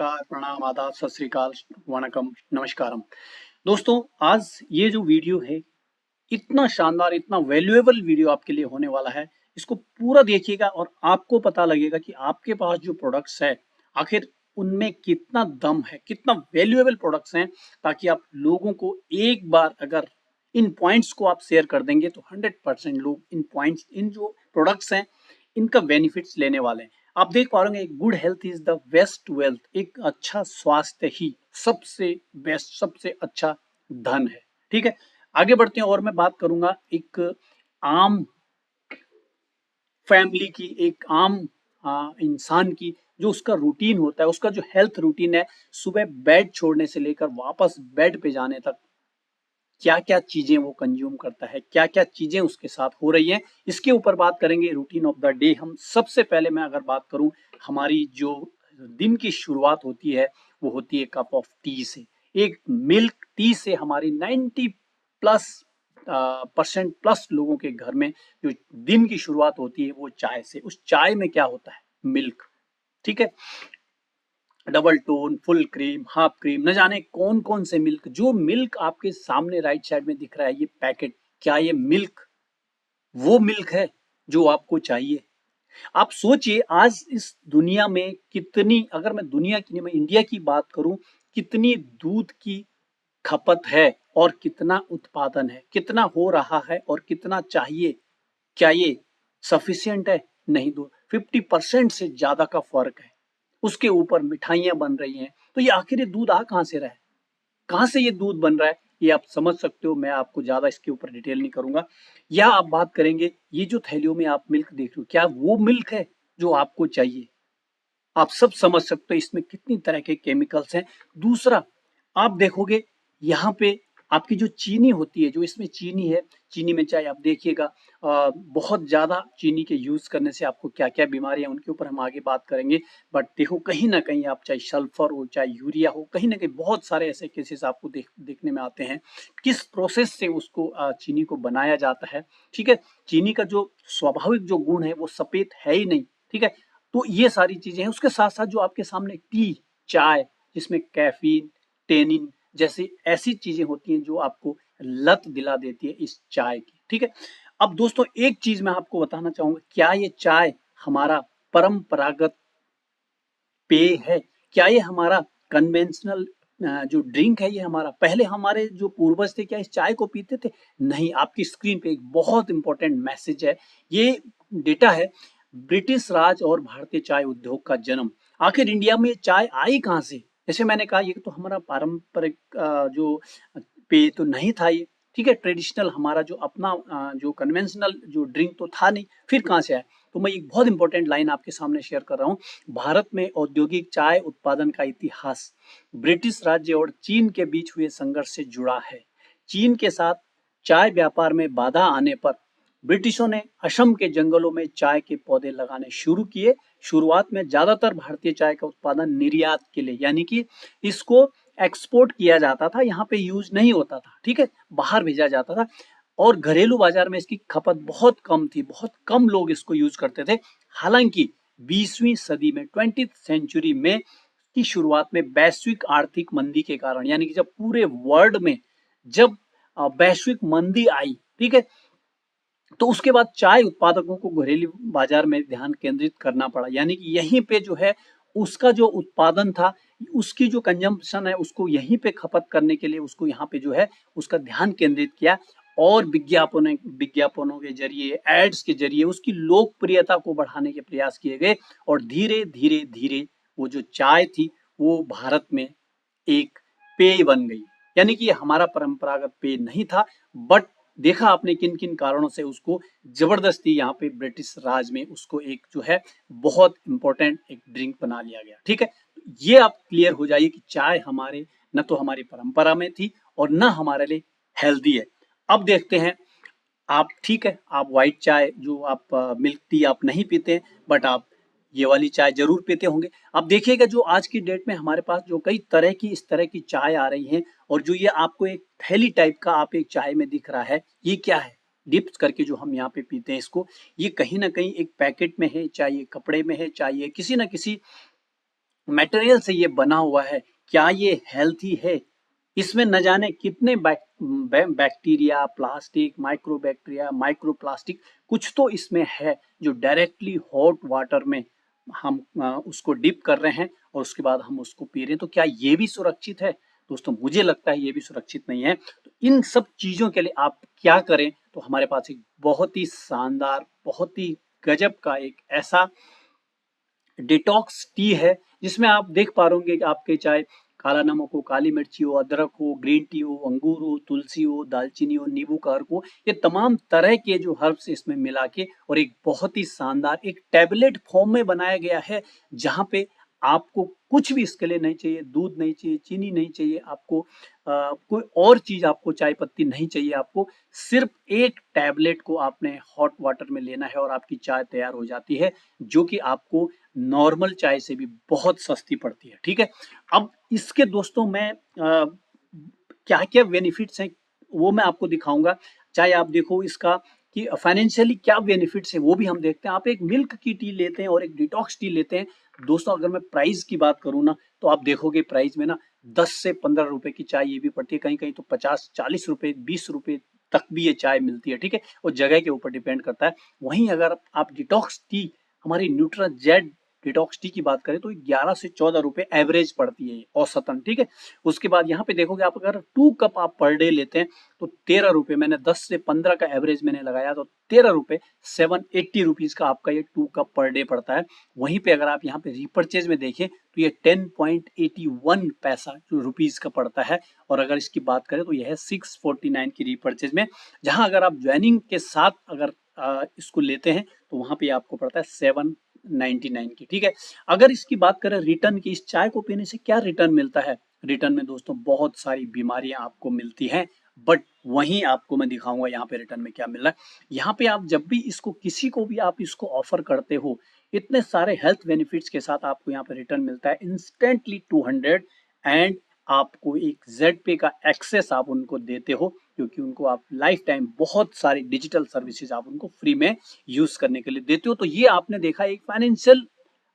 नमस्कार, प्रणाम, आदाब, सत श्री अकाल, वणकम, नमस्कारम। दोस्तों, आज ये जो वीडियो है, इतना शानदार, इतना वैल्यूएबल वीडियो आपके लिए होने वाला है। इसको पूरा देखिएगा और आपको पता लगेगा कि आपके पास जो प्रोडक्ट्स है, आखिर उनमें कितना दम है, कितना वैल्यूएबल प्रोडक्ट्स हैं, ताकि आप लोगों को एक बार अगर इन पॉइंट्स को आप शेयर कर देंगे तो 100% लोग इन पॉइंट्स, इन जो प्रोडक्ट्स हैं, इनका बेनिफिट्स लेने वाले हैं। आप देख पा रहे हैं, good health is the best wealth. एक अच्छा स्वास्थ्य ही सबसे बेस्ट, सबसे अच्छा धन है। ठीक है, आगे बढ़ते हैं और मैं बात करूंगा एक आम फैमिली की, एक आम इंसान की, जो उसका रूटीन होता है, उसका जो हेल्थ रूटीन है, सुबह बेड छोड़ने से लेकर वापस बेड पे जाने तक क्या क्या चीजें वो कंज्यूम करता है, क्या क्या चीजें उसके साथ हो रही हैं, इसके ऊपर बात करेंगे। Routine of the day. हम सबसे पहले मैं अगर बात करूं, हमारी जो दिन की शुरुआत होती है वो होती है कप ऑफ टी से। एक मिल्क टी से हमारी 90 प्लस परसेंट प्लस लोगों के घर में जो दिन की शुरुआत होती है वो चाय से। उस चाय में क्या होता है? मिल्क। ठीक है, double tone, full cream, half cream, न जाने कौन कौन से मिल्क। जो मिल्क आपके सामने राइट साइड में दिख रहा है, ये पैकेट, क्या ये मिल्क वो मिल्क है जो आपको चाहिए? आप सोचिए, आज इस दुनिया में कितनी, अगर मैं दुनिया की नहीं, मैं इंडिया की बात करूं, कितनी दूध की खपत है और कितना उत्पादन है, कितना हो रहा है और कितना चाहिए। क्या ये सफिशियंट है? नहीं। दो 50% से ज्यादा का फर्क है। उसके ऊपर मिठाइयां बन रही हैं, तो ये आखिर ये दूध आ कहां से रहा है? कहां से ये दूध बन रहा है? ये आप समझ सकते हो, मैं आपको ज्यादा इसके ऊपर डिटेल नहीं करूंगा। या आप बात करेंगे, ये जो थैलियों में आप मिल्क देख रहे हो, क्या वो मिल्क है जो आपको चाहिए? आप सब समझ सकते हो इसमें कितनी तरह के केमिकल्स हैं। दूसरा, आप देखोगे यहाँ पे आपकी जो चीनी होती है, जो इसमें चीनी है, चीनी में चाहे आप देखिएगा, बहुत ज्यादा चीनी के यूज करने से आपको क्या क्या बीमारियां, उनके ऊपर हम आगे बात करेंगे। बट देखो, कहीं ना कहीं आप चाहे सल्फर हो, चाहे यूरिया हो, कहीं ना कहीं बहुत सारे ऐसे केसेस आपको देखने में आते हैं। किस प्रोसेस से उसको चीनी को बनाया जाता है। ठीक है, चीनी का जो स्वाभाविक जो गुण है वो सफेद है ही नहीं। ठीक है, तो ये सारी चीजें हैं। उसके साथ साथ जो आपके सामने टी, चाय, जिसमें कैफीन, टेनिन जैसी ऐसी चीजें होती हैं जो आपको लत दिला देती है इस चाय की। ठीक है, अब दोस्तों एक चीज मैं आपको बताना चाहूंगा, क्या ये चाय हमारा परंपरागत पेय है? क्या ये हमारा कन्वेंशनल जो ड्रिंक है? ये हमारा, पहले हमारे जो पूर्वज थे क्या इस चाय को पीते थे? नहीं। आपकी स्क्रीन पे एक बहुत इंपॉर्टेंट मैसेज है, ये डेटा है। ब्रिटिश राज और भारतीय चाय उद्योग का जन्म। आखिर इंडिया में चाय आई कहाँ से? जैसे मैंने कहा, ये तो हमारा पारंपरिक जो पेय तो नहीं था ये। ठीक है, ट्रेडिशनल हमारा जो अपना जो कन्वेंशनल जो ड्रिंक तो था नहीं। फिर कहाँ से आया? तो मैं एक बहुत इंपॉर्टेंट लाइन आपके सामने शेयर कर रहा हूँ। भारत में औद्योगिक चाय उत्पादन का इतिहास ब्रिटिश राज्य और चीन के बीच हुए संघर्ष से जुड़ा है। चीन के साथ चाय व्यापार में बाधा आने पर ब्रिटिशों ने असम के जंगलों में चाय के पौधे लगाने शुरू किए। शुरुआत में ज्यादातर भारतीय चाय का उत्पादन निर्यात के लिए, यानी कि इसको एक्सपोर्ट किया जाता था, यहाँ पे यूज नहीं होता था। ठीक है, बाहर भेजा जाता था और घरेलू बाजार में इसकी खपत बहुत कम थी, बहुत कम लोग इसको यूज करते थे। हालांकि 20वीं सदी में, 20th सेंचुरी में की शुरुआत में वैश्विक आर्थिक मंदी के कारण, यानी कि जब पूरे वर्ल्ड में जब वैश्विक मंदी आई, ठीक है, तो उसके बाद चाय उत्पादकों को घरेलू बाजार में ध्यान केंद्रित करना पड़ा। यानी कि यहीं पे जो है उसका जो उत्पादन था, उसकी जो कंजम्पशन है, उसको यहीं पे खपत करने के लिए उसको यहाँ पे जो है उसका ध्यान केंद्रित किया। और विज्ञापनों के जरिए, एड्स के जरिए उसकी लोकप्रियता को बढ़ाने के प्रयास किए गए। और धीरे धीरे धीरे वो जो चाय थी वो भारत में एक पेय बन गई। यानी कि ये हमारा परंपरागत पेय नहीं था, बट देखा आपने किन किन कारणों से उसको जबरदस्ती यहाँ पे ब्रिटिश राज में उसको एक जो है बहुत इंपॉर्टेंट एक ड्रिंक बना लिया गया। ठीक है, ये आप क्लियर हो जाइए कि चाय हमारे न तो हमारी परंपरा में थी और न हमारे लिए हेल्दी है। अब देखते हैं, आप ठीक है, आप व्हाइट चाय जो आप मिल्क टी आप नहीं पीते हैं, बट आप ये वाली चाय जरूर पीते होंगे। अब देखिएगा, जो आज की डेट में हमारे पास जो कई तरह की इस तरह की चाय आ रही हैं, और जो ये आपको एक थैली टाइप का आप एक चाय में दिख रहा है, ये क्या है? डिप्स करके जो हम यहाँ पे पीते हैं इसको, ये कहीं ना कहीं एक पैकेट में है, चाहे ये कपड़े में है, चाहे ये किसी ना किसी मटेरियल से ये बना हुआ है, क्या ये हेल्थी है? इसमें न जाने कितने बैक्टीरिया, प्लास्टिक, माइक्रोबैक्टीरिया, माइक्रोप्लास्टिक कुछ तो इसमें है जो डायरेक्टली हॉट वाटर में हम उसको डिप कर रहे हैं और उसके बाद हम उसको पी रहे हैं। तो क्या ये भी सुरक्षित है? दोस्तों मुझे लगता है ये भी सुरक्षित नहीं है। तो इन सब चीज़ों के लिए आप क्या करें? तो हमारे पास एक बहुत ही शानदार, बहुत ही गजब का एक ऐसा डिटॉक्स टी है जिसमें आप देख पा रहे होंगे कि आपके चाहे काला नमक हो, काली मिर्ची हो, अदरक हो, ग्रीन टी हो, अंगूर हो, तुलसी हो, दालचीनी हो, नींबू का अर्क हो, ये तमाम तरह के जो हर्ब्स इसमें मिला के और एक बहुत ही शानदार एक टैबलेट फॉर्म में बनाया गया है जहाँ पे आपको कुछ भी इसके लिए नहीं चाहिए, दूध नहीं चाहिए, चीनी नहीं चाहिए आपको, कोई और चीज आपको, चाय पत्ती नहीं चाहिए आपको, सिर्फ एक टैबलेट को आपने हॉट वाटर में लेना है और आपकी चाय तैयार हो जाती है जो कि आपको नॉर्मल चाय से भी बहुत सस्ती पड़ती है। ठीक है, अब इसके दोस्तों मैं क्या क्या बेनिफिट्स हैं वो मैं आपको दिखाऊंगा। चाहे आप देखो इसका कि फाइनेंशियली क्या बेनिफिट्स है वो भी हम देखते हैं। आप एक मिल्क की टी लेते हैं और एक डिटॉक्स टी लेते हैं, दोस्तों अगर मैं प्राइस की बात करूँ ना तो आप देखोगे प्राइस में ना 10 से 15 रुपए की चाय ये भी पड़ती है, कहीं कहीं तो 50-40 रुपए, 20 रुपए तक भी ये चाय मिलती है। ठीक है, वो जगह के ऊपर डिपेंड करता है। वहीं अगर आप डिटॉक्स टी, हमारी न्यूट्राजेड डिटॉक्स टी की बात करें तो 11 से 14 रुपए एवरेज पड़ती है औसतन। ठीक है, उसके बाद यहाँ पे देखोगे आप अगर 2 कप आप पर डे लेते हैं तो 13 रुपए, मैंने 10 से 15 का एवरेज मैंने लगाया तो 13 रुपए, 780 रुपीज का आपका ये 2 कप पर डे पड़ता है। वहीं पे अगर आप यहाँ पे रिपर्चेज में देखें तो ये 10.81 पैसा जो रुपीज का पड़ता है। और अगर इसकी बात करें तो यह है 649 की रिपर्चेज में, जहां अगर आप ज्वाइनिंग के साथ अगर इसको लेते हैं तो वहां पे आपको पड़ता है 799 की। ठीक है, अगर इसकी बात करें रिटर्न की, इस चाय को पीने से क्या रिटर्न मिलता है? रिटर्न में दोस्तों बहुत सारी बीमारियां आपको मिलती हैं, बट वहीं आपको मैं दिखाऊंगा यहाँ पे रिटर्न में क्या मिल रहा है। यहाँ पे आप जब भी इसको किसी को भी आप इसको ऑफर करते हो, इतने सारे हेल्थ बेनिफिट्स के साथ आपको यहाँ पे रिटर्न मिलता है इंस्टेंटली 200, एंड आपको एक जेड पे का एक्सेस आप उनको देते हो क्योंकि उनको आप लाइफ टाइम बहुत सारी डिजिटल सर्विसेज आप उनको फ्री में यूज करने के लिए देते हो। तो ये आपने देखा एक फाइनेंशियल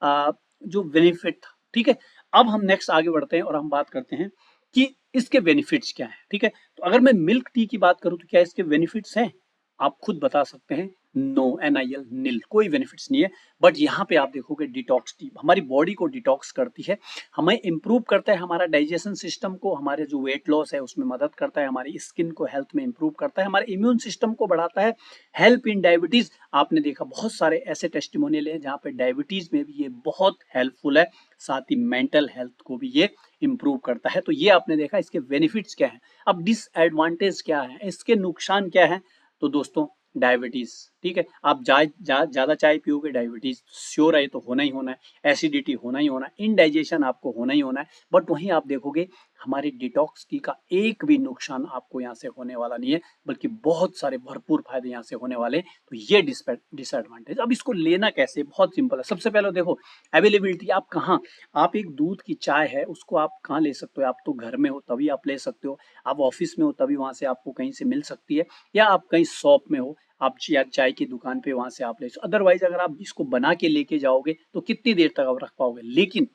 जो बेनिफिट था। ठीक है, अब हम नेक्स्ट आगे बढ़ते हैं और हम बात करते हैं कि इसके बेनिफिट्स क्या हैं। ठीक है, तो अगर मैं मिल्क टी की बात करूं तो क्या इसके बेनिफिट्स हैं? आप खुद बता सकते हैं, नो, NIL, नील, कोई बेनिफिट्स नहीं है। बट यहाँ पे आप देखोगे डिटॉक्स टी हमारी बॉडी को डिटॉक्स करती है, हमें इंप्रूव करता है हमारा डाइजेशन सिस्टम को, हमारे जो वेट लॉस है उसमें मदद करता है, हमारी स्किन को हेल्थ में इंप्रूव करता है, हमारे इम्यून सिस्टम को बढ़ाता है, हेल्प इन डायबिटीज। आपने देखा बहुत सारे ऐसे टेस्टिमोनियल हैं जहाँ पे डायबिटीज में भी ये बहुत हेल्पफुल है, साथ ही मेंटल हेल्थ को भी ये इंप्रूव करता है। तो ये आपने देखा इसके बेनिफिट्स क्या हैं। अब डिसएडवांटेज क्या है, इसके नुकसान क्या है? तो दोस्तों डायबिटीज, ठीक है, आप ज्यादा चाय पियोगे डायबिटीज श्योर है, तो होना ही होना है, एसिडिटी होना ही होना है, इनडाइजेशन आपको होना ही होना है। बट वहीं आप देखोगे हमारी डिटॉक्स टी का एक भी नुकसान आपको यहाँ से होने वाला नहीं है, बल्कि बहुत सारे भरपूर फायदे यहाँ से होने वाले हैं। तो ये डिसएडवांटेज। अब इसको लेना कैसे? बहुत सिंपल है। सबसे पहले देखो अवेलेबिलिटी, आप कहाँ, आप एक दूध की चाय है उसको आप कहाँ ले सकते हो? आप तो घर में हो तभी आप ले सकते हो, आप ऑफिस में हो तभी वहां से आपको कहीं से मिल सकती है, या आप कहीं शॉप में हो, आप या चाय की दुकान पे वहां से आप ले। अदरवाइज अगर आप इसको बना के लेके जाओगे तो कितनी देर तक आप रख पाओगे? लेकिन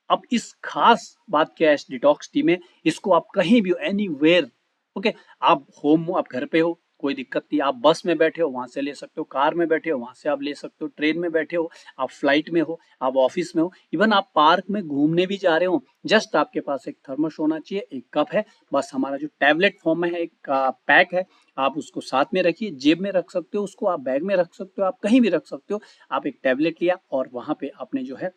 अब इस खास बात क्या है इस डिटॉक्स टी में, इसको आप कहीं भी हो, एनी वेयर, ओके, आप होम हो, आप घर पे हो, कोई दिक्कत नहीं, आप बस में बैठे हो वहां से ले सकते हो, कार में बैठे हो वहां से आप ले सकते हो, ट्रेन में बैठे हो, आप फ्लाइट में हो, आप ऑफिस में हो, इवन आप पार्क में घूमने भी जा रहे हो, जस्ट आपके पास एक थर्मस होना चाहिए, एक कप है, बस हमारा जो टैबलेट फॉर्म में है एक पैक है, आप उसको साथ में रखिए, जेब में रख सकते हो उसको, आप बैग में रख सकते हो, आप कहीं भी रख सकते हो। आप एक टैबलेट लिया और वहां पे आपने जो है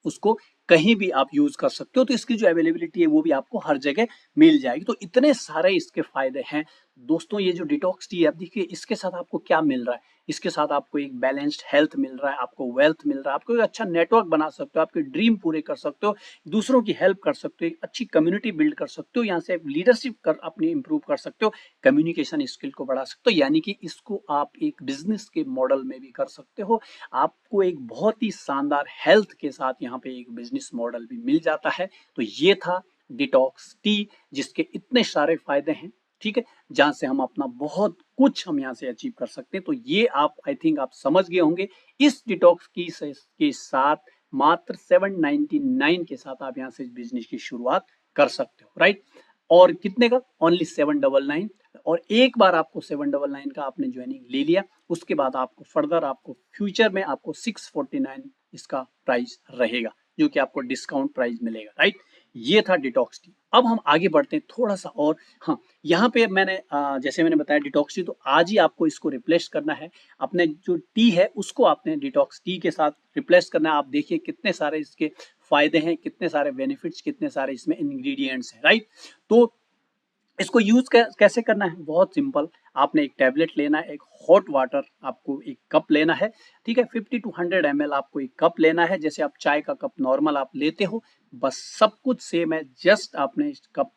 उसको कहीं भी आप यूज कर सकते हो, तो इसकी जो अवेलेबिलिटी है वो भी आपको हर जगह मिल जाएगी। तो इतने सारे इसके फायदे हैं दोस्तों। ये जो डिटॉक्स टी है, अब देखिए इसके साथ आपको क्या मिल रहा है, इसके साथ आपको एक बैलेंस्ड हेल्थ मिल रहा है, आपको वेल्थ मिल रहा है, आपको एक अच्छा नेटवर्क बना सकते हो, आपके ड्रीम पूरे कर सकते हो, दूसरों की हेल्प कर सकते हो, एक अच्छी कम्युनिटी बिल्ड कर सकते हो, यहाँ से लीडरशिप कर अपनी इंप्रूव कर सकते हो, कम्युनिकेशन स्किल को बढ़ा सकते हो, यानी कि इसको आप एक बिजनेस के मॉडल में भी कर सकते हो। आपको एक बहुत ही शानदार हेल्थ के साथ यहाँ पे एक बिजनेस मॉडल भी मिल जाता है। तो ये था डिटॉक्स टी, जिसके इतने सारे फायदे हैं, ठीक है, जहां से हम अपना बहुत कुछ हम यहाँ से अचीव कर सकते हैं। तो ये आप आई थिंक आप समझ गए होंगे इस डिटॉक्स की के साथ मात्र 799 के साथ आप यहाँ से बिजनेस की शुरुआत कर सकते हो, राइट। और कितने का? ओनली 799। और एक बार आपको 799 का आपने ज्वाइनिंग ले लिया, उसके बाद आपको फर्दर आपको फ्यूचर में आपको 649 इसका प्राइस रहेगा, जो कि आपको डिस्काउंट प्राइस मिलेगा, राइट। ये था डिटॉक्स टी। अब हम आगे बढ़ते हैं थोड़ा सा और। हाँ, यहाँ पे मैंने जैसे मैंने बताया डिटॉक्स टी, तो आज ही आपको इसको रिप्लेस करना है। अपने जो टी है उसको आपने डिटॉक्स टी के साथ रिप्लेस करना है। आप देखिए कितने सारे इसके फायदे हैं, कितने सारे बेनिफिट्स, कितने सारे इसमें इंग्रेडिएंट्स हैं, राइट। तो इसको यूज कैसे करना है? बहुत सिंपल। आपने एक टैबलेट लेना है, एक हॉट वाटर आपको एक कप लेना है, ठीक है। 50 टू 100 ml आपको एक कप लेना है, जैसे आप चाय का कप नॉर्मल आप लेते हो, बस सब कुछ सेम है। जस्ट आपने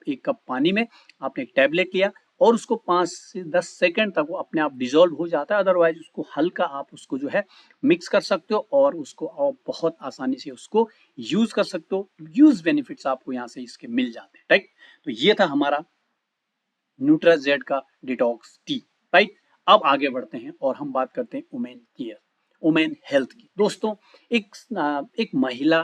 एक कप पानी में आपने एक टैबलेट लिया और उसको 5 से 10 सेकंड तक वो अपने आप डिजोल्व हो जाता है। अदरवाइज उसको हल्का आप उसको जो है मिक्स कर सकते हो और उसको आप बहुत आसानी से उसको यूज कर सकते हो। यूज बेनिफिट्स आपको यहाँ से इसके मिल जाते हैं, राइट। तो ये था हमारा न्यूट्राजेड का डिटॉक्स टी, राइट। अब आगे बढ़ते हैं और हम बात करते हैं वुमेन केयर, वुमेन हेल्थ की। दोस्तों, एक महिला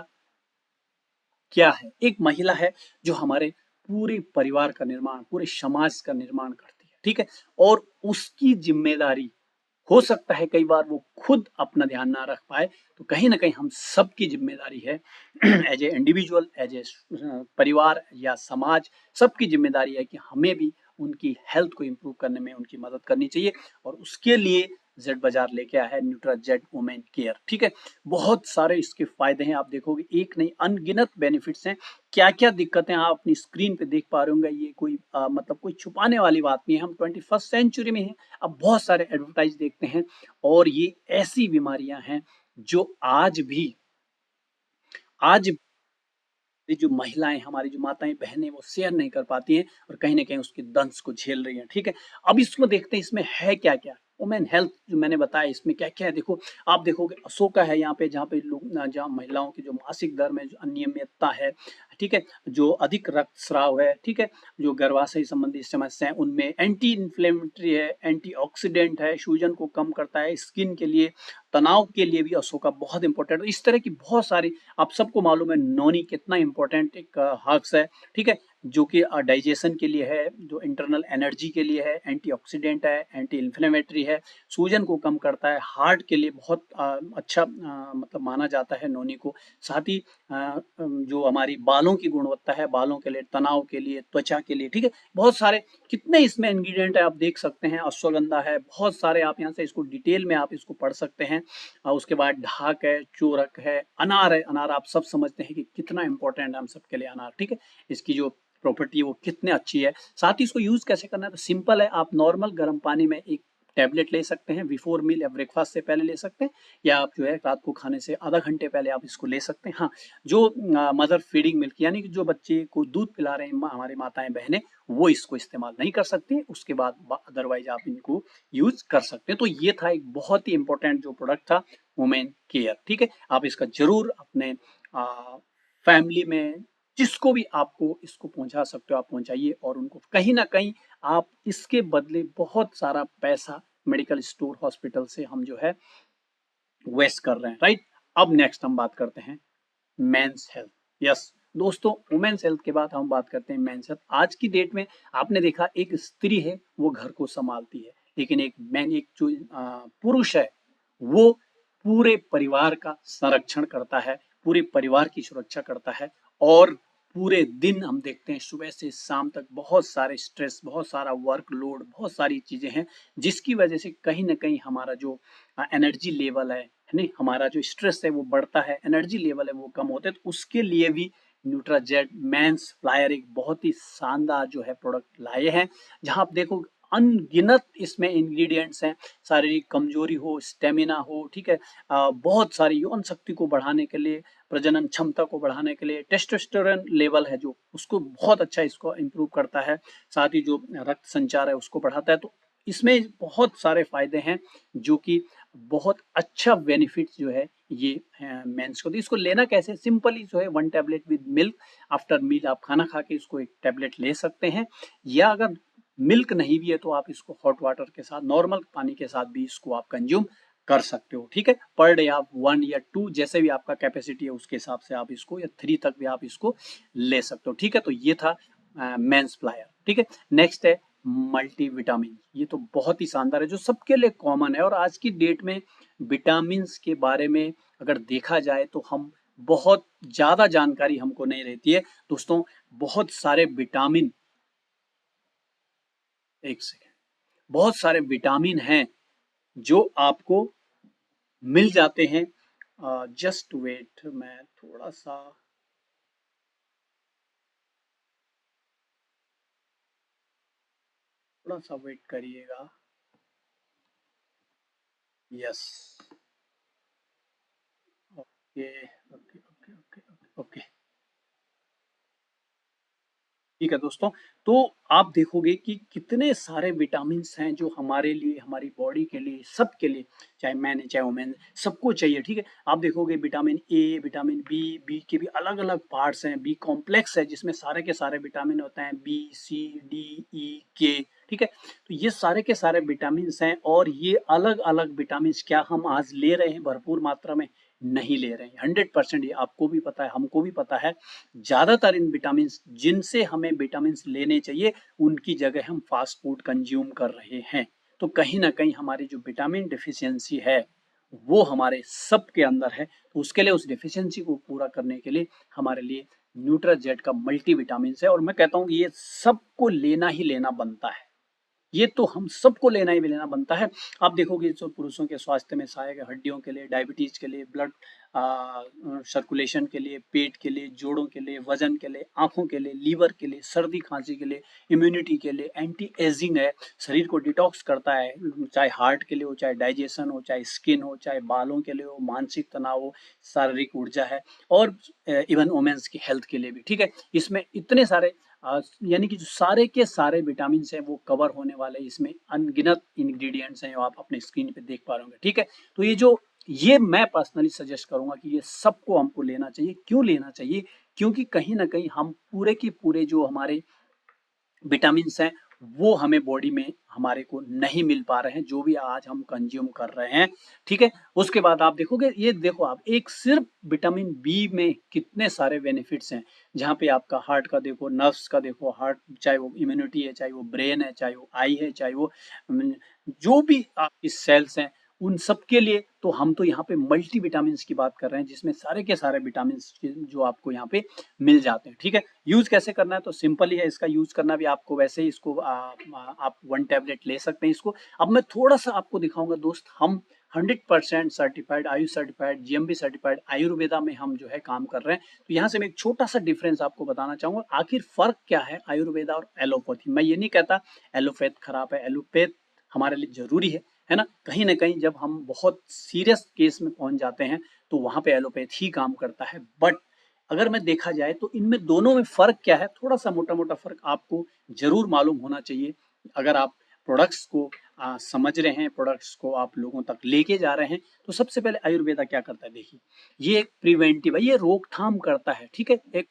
क्या है? एक महिला है जो हमारे पूरे परिवार का निर्माण, पूरे समाज का निर्माण करती है, ठीक है। और उसकी जिम्मेदारी, हो सकता है कई बार वो खुद अपना ध्यान ना रख पाए, तो कहीं ना कहीं हम सबकी जिम्मेदारी है as a individual, as a परिवार या समाज, सबकी जिम्मेदारी है कि हमें भी उनकी हेल्थ को इम्प्रूव करने में उनकी मदद करनी चाहिए। और उसके लिए जेड बाजार लेके आया है न्यूट्राजेड वुमेन केयर, ठीक है। बहुत सारे इसके फायदे हैं, आप देखोगे एक नहीं अनगिनत बेनिफिट्स हैं। क्या क्या दिक्कतें आप अपनी स्क्रीन पे देख पा रहे होंगे, ये कोई मतलब कोई छुपाने वाली बात नहीं है। हम 21st सेंचुरी में हैं, अब बहुत सारे एडवर्टाइज देखते हैं और ये ऐसी बीमारियां हैं जो आज ये जो महिलाएं, हमारी जो माताएं बहनें, वो शेयर नहीं कर पाती हैं और कहीं ना कहीं उसके दंश को झेल रही हैं, ठीक है। अब इसको देखते हैं इसमें है क्या क्या। वुमेन हेल्थ जो मैंने बताया इसमें क्या क्या है, देखो आप देखोगे अशोका है यहाँ पे, जहाँ पे लोग, जहाँ महिलाओं की जो मासिक दर में जो अनियमितता है, ठीक है, जो अधिक रक्तस्राव है, ठीक है, जो गर्भाशय संबंधी समस्या है, उनमें एंटी इन्फ्लेमेटरी है, एंटीऑक्सीडेंट है, सूजन को कम करता है, स्किन के लिए, तनाव के लिए भी अशोका बहुत इंपॉर्टेंट है। इस तरह की बहुत सारी, आप सबको मालूम है नोनी कितना इंपॉर्टेंट एक हर्ब्स है, ठीक है, जो कि डाइजेशन के लिए है, जो इंटरनल एनर्जी के लिए है, एंटीऑक्सीडेंट है, एंटी इन्फ्लेमेटरी है, सूजन को कम करता है, हार्ट के लिए बहुत अच्छा मतलब माना जाता है नोनी को। साथ ही जो हमारी बालों की गुणवत्ता है, बालों के लिए, तनाव के लिए, त्वचा के लिए, ठीक है, बहुत सारे कितने इसमें इंग्रेडिएंट है आप देख सकते हैं। अश्वगंधा है, बहुत सारे, आप यहाँ से इसको डिटेल में आप इसको पढ़ सकते हैं। उसके बाद ढाक है, चोरक है, अनार है। अनार आप सब समझते हैं कि कितना इंपॉर्टेंट है हम सबके लिए अनार, ठीक है। इसकी जो प्रॉपर्टी है वो कितने अच्छी है। साथ ही इसको यूज कैसे करना है, तो सिंपल है। आप नॉर्मल गर्म पानी में एक टैबलेट ले सकते हैं, बिफोर मील या ब्रेकफास्ट से पहले ले सकते हैं, या आप जो है रात को खाने से आधा घंटे पहले आप इसको ले सकते हैं। हाँ, जो मदर फीडिंग मिल्क, यानी कि जो बच्चे को दूध पिला रहे हैं हमारी माताएं बहनें, वो इसको इस्तेमाल नहीं कर सकती। उसके बाद अदरवाइज आप इनको यूज कर सकते हैं। तो ये था एक बहुत ही इंपॉर्टेंट जो प्रोडक्ट था, वुमेन केयर, ठीक है। आप इसका जरूर अपने फैमिली में जिसको भी आपको इसको पहुंचा सकते हो आप पहुंचाइए, और उनको कहीं ना कहीं आप इसके बदले बहुत सारा पैसा मेडिकल स्टोर, हॉस्पिटल से हम जो है वेस्ट कर रहे हैं, राइट। अब नेक्स्ट हम बात करते हैं मेंस हेल्थ। यस दोस्तों, वुमेन्स हेल्थ के बाद हम बात करते हैं मेंस हेल्थ। आज की डेट में आपने देखा एक स्त्री है वो घर को संभालती है, लेकिन एक जो पुरुष है वो पूरे परिवार का संरक्षण करता है, पूरे परिवार की सुरक्षा करता है। और पूरे दिन हम देखते हैं सुबह से शाम तक बहुत सारे स्ट्रेस, बहुत सारा वर्कलोड, बहुत सारी चीजें हैं, जिसकी वजह से कहीं ना कहीं हमारा जो एनर्जी लेवल है नहीं, हमारा जो स्ट्रेस है वो बढ़ता है, एनर्जी लेवल है वो कम होता है। तो उसके लिए भी न्यूट्राजेट मेंस फ्लायर एक बहुत ही शानदार जो है प्रोडक्ट लाए हैं, जहां आप देखो अनगिनत इसमें इंग्रेडिएंट्स हैं। शारीरिक कमजोरी हो, स्टेमिना हो, ठीक है, बहुत सारी यौन शक्ति को बढ़ाने के लिए, प्रजनन क्षमता को बढ़ाने के लिए, टेस्टोस्टेरोन लेवल है जो उसको बहुत अच्छा इसको इम्प्रूव करता है। साथ ही जो रक्त संचार है उसको बढ़ाता है। तो इसमें बहुत सारे फायदे हैं, जो कि बहुत अच्छा बेनिफिट जो है ये मेंस को। तो इसको लेना कैसे, सिंपली जो है 1 tablet with milk, after meal आप खाना खा के इसको एक टैबलेट ले सकते हैं, या अगर मिल्क नहीं भी है तो आप इसको हॉट वाटर के साथ, नॉर्मल पानी के साथ भी इसको आप कंज्यूम कर सकते हो, ठीक है। पर डे आप 1 या 2 जैसे भी आपका कैपेसिटी है उसके हिसाब से आप इसको, या 3 तक भी आप इसको ले सकते हो, ठीक है। तो ये था मेंसप्लायर, ठीक है। नेक्स्ट है मल्टीविटामिन। ये तो बहुत ही शानदार है, जो सबके लिए कॉमन है। और आज की डेट में विटामिन के बारे में अगर देखा जाए तो हम बहुत ज्यादा जानकारी हमको नहीं रहती है दोस्तों। बहुत सारे विटामिन, एक सेकेंड, बहुत सारे विटामिन हैं जो आपको मिल जाते हैं। जस्ट वेट, मैं थोड़ा सा वेट करिएगा। Yes, okay okay okay okay okay, ठीक है दोस्तों। तो आप देखोगे कि कितने सारे विटामिन्स हैं जो हमारे लिए, हमारी बॉडी के लिए, सबके लिए, चाहे मैन है चाहे वुमेन, सबको चाहिए, ठीक है। आप देखोगे vitamin A, vitamin B, B के भी अलग अलग पार्ट्स हैं, बी कॉम्प्लेक्स है जिसमें सारे के सारे विटामिन होते हैं, बी, सी, डी, ई, के, ठीक है। तो ये सारे के सारे विटामिन हैं, और ये अलग अलग विटामिन क्या हम आज ले रहे हैं भरपूर मात्रा में? नहीं ले रहे हैं। 100% ये आपको भी पता है, हमको भी पता है। ज्यादातर इन विटामिन, जिनसे हमें विटामिन लेने चाहिए, उनकी जगह हम फास्ट फूड कंज्यूम कर रहे हैं। तो कहीं ना कहीं हमारी जो विटामिन डिफिशियंसी है वो हमारे सबके अंदर है। तो उसके लिए, उस डिफिशियंसी को पूरा करने के लिए हमारे लिए न्यूट्राजेट का मल्टी विटामिन है। और मैं कहता हूँ कि ये सबको लेना ही लेना बनता है। ये तो हम सबको लेना ही लेना बनता है। आप देखोगे जो पुरुषों के स्वास्थ्य में सहायक है, हड्डियों के लिए, डायबिटीज के लिए, ब्लड सर्कुलेशन के लिए, पेट के लिए, जोड़ों के लिए, वजन के लिए, आंखों के लिए, लीवर के लिए, सर्दी खांसी के लिए, इम्यूनिटी के लिए, एंटी एजिंग है, शरीर को डिटॉक्स करता है, चाहे हार्ट के लिए हो, चाहे डाइजेशन हो, चाहे स्किन हो, चाहे बालों के लिए हो, मानसिक तनाव हो, शारीरिक ऊर्जा है, और इवन वुमेन्स की हेल्थ के लिए भी, ठीक है। इसमें इतने सारे यानी कि जो सारे के सारे विटामिन हैं वो कवर होने वाले, इसमें अनगिनत इंग्रेडिएंट्स हैं, जो आप अपने स्क्रीन पे देख पा रहे होंगे, ठीक है। तो ये मैं पर्सनली सजेस्ट करूंगा कि ये सबको हमको लेना चाहिए। क्यों लेना चाहिए? क्योंकि कहीं ना कहीं हम पूरे की पूरे जो हमारे विटामिन हैं वो हमें बॉडी में हमारे को नहीं मिल पा रहे हैं, जो भी आज हम कंज्यूम कर रहे हैं, ठीक है। उसके बाद आप देखोगे, ये देखो आप, एक सिर्फ विटामिन बी में कितने सारे बेनिफिट्स हैं। जहाँ पे आपका हार्ट का देखो, नर्व्स का देखो, हार्ट, चाहे वो इम्यूनिटी है, चाहे वो ब्रेन है, चाहे वो आई है, चाहे वो जो भी आपकी सेल्स हैं, उन सब के लिए। तो हम तो यहाँ पे मल्टी विटामिन की बात कर रहे हैं, जिसमें सारे के सारे विटामिन जो आपको यहाँ पे मिल जाते हैं, ठीक है। यूज कैसे करना है? तो सिंपल ही है इसका यूज करना भी। आपको वैसे ही इसको आप 1 टैबलेट ले सकते हैं इसको। अब मैं थोड़ा सा आपको दिखाऊंगा दोस्त, हम 100% certified, Ayush certified, GMB certified Ayurveda में हम जो है काम कर रहे हैं। तो यहाँ से मैं एक छोटा सा डिफरेंस आपको बताना चाहूंगा। आखिर फर्क क्या है आयुर्वेदा और एलोपैथी? मैं ये नहीं कहता एलोपैथ खराब है, एलोपैथ हमारे लिए जरूरी है ना। कहीं ना कहीं जब हम बहुत सीरियस केस में पहुंच जाते हैं तो वहां पे एलोपैथ ही काम करता है। बट अगर मैं देखा जाए तो इनमें दोनों में फर्क क्या है, थोड़ा सा मोटा मोटा फर्क आपको जरूर मालूम होना चाहिए। अगर आप प्रोडक्ट्स को समझ रहे हैं, प्रोडक्ट्स को आप लोगों तक लेके जा रहे हैं, तो सबसे पहले आयुर्वेदा क्या करता है? देखिए, ये एक प्रिवेंटिव है, ये रोकथाम करता है, ठीक है, एक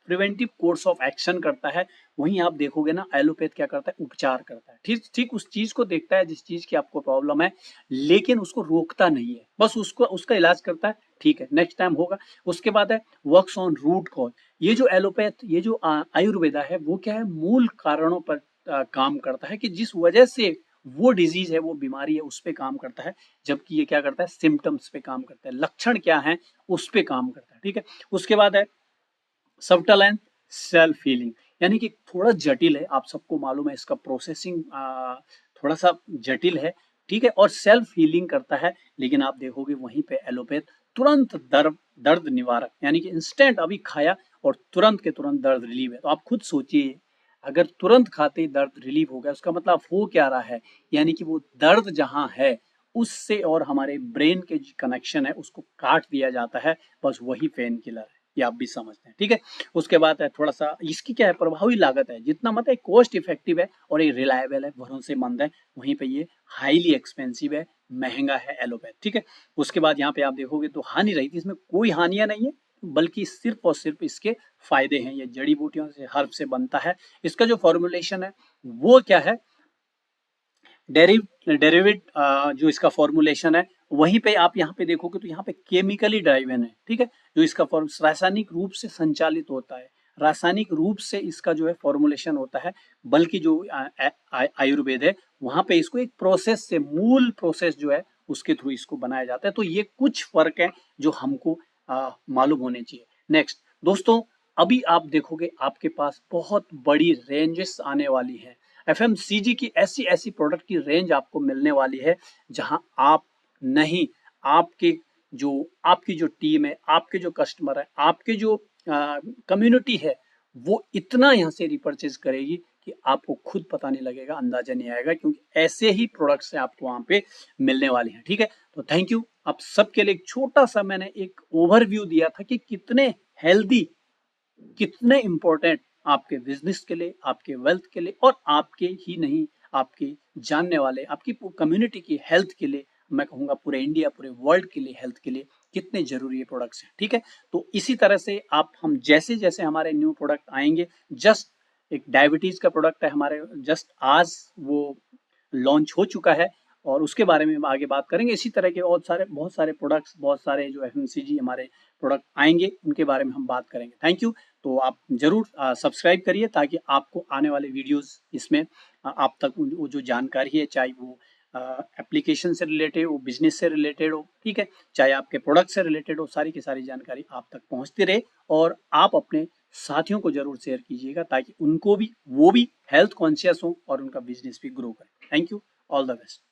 प्रिवेंटिव कोर्स ऑफ एक्शन करता है। वहीं आप देखोगे ना, एलोपैथ क्या करता है? उपचार करता है, ठीक ठीक उस चीज को देखता है जिस चीज की आपको प्रॉब्लम है, लेकिन उसको रोकता नहीं है, बस उसको उसका इलाज करता है, ठीक है, नेक्स्ट टाइम होगा। उसके बाद है वर्क्स ऑन रूट कॉज। ये जो एलोपैथ, ये जो आयुर्वेदा है, वो क्या है? मूल कारणों पर काम करता है, कि जिस वजह से वो डिजीज है, वो बीमारी है, उस पे काम करता है। जबकि ये क्या करता है? सिम्टम्स पे काम करता है, लक्षण क्या है उस पे काम करता है, ठीक है। उसके बाद है सबटल एंड सेल्फ हीलिंग, यानी कि थोड़ा जटिल है, आप सबको मालूम है, इसका प्रोसेसिंग थोड़ा सा जटिल है, ठीक है। और सेल्फ हीलिंग करता है। लेकिन आप देखोगे वहीं पे एलोपैथ तुरंत दर्द निवारक, यानी कि इंस्टेंट अभी खाया और तुरंत के तुरंत दर्द रिलीव है। तो आप खुद सोचिए, अगर तुरंत खाते ही दर्द रिलीव हो गया, उसका मतलब हो क्या रहा है? यानी कि वो दर्द जहां है, उससे और हमारे ब्रेन के कनेक्शन है, उसको काट दिया जाता है। बस वही पेन किलर है, ये आप भी समझते हैं, ठीक है। उसके बाद है थोड़ा सा, इसकी क्या है? प्रभावी लागत है, जितना मतलब कॉस्ट इफेक्टिव है और ये रिलायबल है, भरोसेमंद है, वहीं पे ये हाईली एक्सपेंसिव है, महंगा है एलोपैथ, ठीक है। उसके बाद यहाँ पे आप देखोगे तो हानि रहित, इसमें कोई हानियां नहीं है, बल्कि सिर्फ और सिर्फ इसके फायदे हैं। ये जड़ी बूटियों से, हर्ब से बनता है। इसका जो फॉर्मुलेशन है वो क्या है? डेरिवेट जो इसका फॉर्मुलेशन है वहीं पे आप यहाँ पे देखोगे तो यहाँ पे केमिकली ड्राइवन है, ठीक है, जो इसका फॉर्म रासायनिक रूप से संचालित होता है, रासायनिक रूप से इसका जो है फॉर्मुलेशन होता है। बल्कि जो आयुर्वेद है वहां पे इसको एक प्रोसेस से, मूल प्रोसेस जो है उसके थ्रू इसको बनाया जाता है। तो ये कुछ फर्क है जो हमको मालूम होने चाहिए। नेक्स्ट दोस्तों, अभी आप देखोगे आपके पास बहुत बड़ी रेंजेस आने वाली है, एफएमसीजी की ऐसी ऐसी प्रोडक्ट की रेंज आपको मिलने वाली है जहां आप नहीं, आपके जो आपकी जो टीम है, आपके जो कस्टमर है, आपके जो कम्युनिटी है, वो इतना यहाँ से रिपर्चेज करेगी कि आपको खुद पता नहीं लगेगा, अंदाजा नहीं आएगा, क्योंकि ऐसे ही प्रोडक्ट्स आपको वहां पे मिलने वाले हैं। ठीक है, तो थैंक यू आप सबके लिए। एक छोटा सा मैंने एक ओवरव्यू दिया था कि कितने हेल्दी, कितने इंपॉर्टेंट आपके बिजनेस के लिए, आपके वेल्थ के लिए, और आपके ही नहीं, आपके जानने वाले, आपकी कम्युनिटी की हेल्थ के लिए, मैं कहूंगा पूरे इंडिया, पूरे वर्ल्ड के लिए, हेल्थ के लिए कितने जरूरी ये प्रोडक्ट्स हैं। ठीक है, तो इसी तरह से आप, हम जैसे जैसे हमारे न्यू प्रोडक्ट आएंगे, जस्ट एक डायबिटीज का प्रोडक्ट है हमारे, जस्ट आज वो लॉन्च हो चुका है, और उसके बारे में हम आगे बात करेंगे। इसी तरह के और सारे, बहुत सारे प्रोडक्ट्स, बहुत सारे जो एफएमसीजी हमारे प्रोडक्ट आएंगे उनके बारे में हम बात करेंगे। Thank you. तो आप जरूर सब्सक्राइब करिए ताकि आपको आने वाले वीडियोस इसमें आप तक वो जो जानकारी है, चाहे वो एप्लीकेशन से रिलेटेड हो, बिजनेस से रिलेटेड हो, ठीक है, चाहे आपके प्रोडक्ट से रिलेटेड हो, सारी की सारी जानकारी आप तक पहुंचती रहे। और आप अपने साथियों को जरूर शेयर कीजिएगा ताकि उनको भी, वो भी हेल्थ कॉन्शियस हो और उनका बिजनेस भी ग्रो करे। Thank you, all the best.